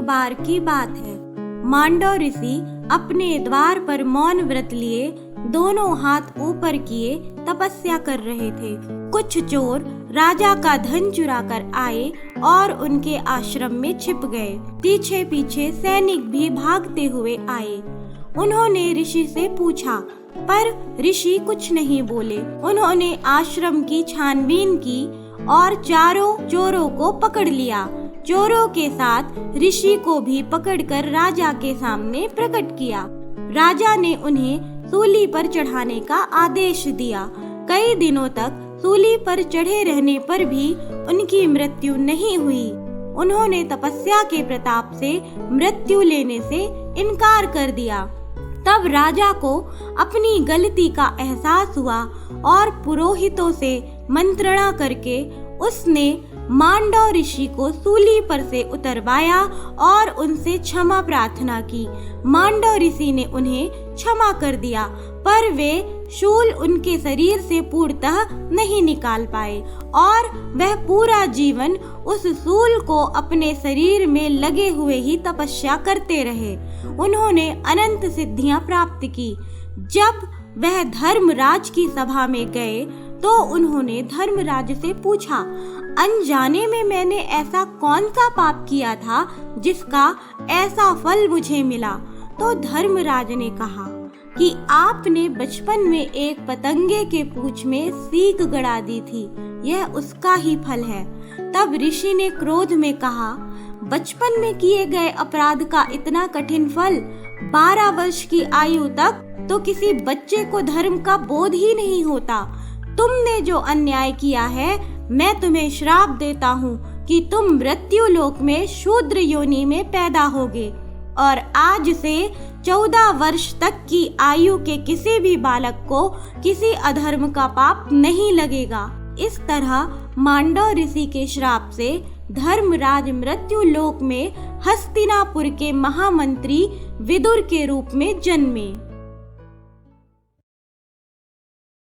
बार की बात है। मांडव ऋषि अपने द्वार पर मौन व्रत लिए दोनों हाथ ऊपर किए तपस्या कर रहे थे। कुछ चोर राजा का धन चुरा कर आए और उनके आश्रम में छिप गए। पीछे पीछे सैनिक भी भागते हुए आए। उन्होंने ऋषि से पूछा, पर ऋषि कुछ नहीं बोले। उन्होंने आश्रम की छानबीन की और चारों चोरों को पकड़ लिया। चोरों के साथ ऋषि को भी पकड़कर राजा के सामने प्रकट किया। राजा ने उन्हें सूली पर चढ़ाने का आदेश दिया। कई दिनों तक सूली पर चढ़े रहने पर भी उनकी मृत्यु नहीं हुई। उन्होंने तपस्या के प्रताप से मृत्यु लेने से इनकार कर दिया। तब राजा को अपनी गलती का एहसास हुआ और पुरोहितों से मंत्रणा करके उसने मांडव ऋषि को सूली पर से उतरवाया और उनसे क्षमा प्रार्थना की। मांडव ऋषि ने उन्हें क्षमा कर दिया, पर वे शूल उनके शरीर से पूर्णतः नहीं निकाल पाए और वह पूरा जीवन उस शूल को अपने शरीर में लगे हुए ही तपस्या करते रहे। उन्होंने अनंत सिद्धियां प्राप्त की। जब वह धर्मराज की सभा में गए तो उन्होंने धर्मराज से पूछा, अनजाने में मैंने ऐसा कौन सा पाप किया था जिसका ऐसा फल मुझे मिला? तो धर्मराज ने कहा कि आपने बचपन में एक पतंगे के पूंछ में सीक गड़ा दी थी, यह उसका ही फल है। तब ऋषि ने क्रोध में कहा, बचपन में किए गए अपराध का इतना कठिन फल? 12 वर्ष की आयु तक तो किसी बच्चे को धर्म का बोध ही नहीं होता। तुमने जो अन्याय किया है, मैं तुम्हें श्राप देता हूँ कि तुम मृत्यु लोक में शूद्र योनि में पैदा होगे और आज से 14 वर्ष तक की आयु के किसी भी बालक को किसी अधर्म का पाप नहीं लगेगा। इस तरह मांडव ऋषि के श्राप से धर्मराज मृत्यु लोक में हस्तिनापुर के महामंत्री विदुर के रूप में जन्मे।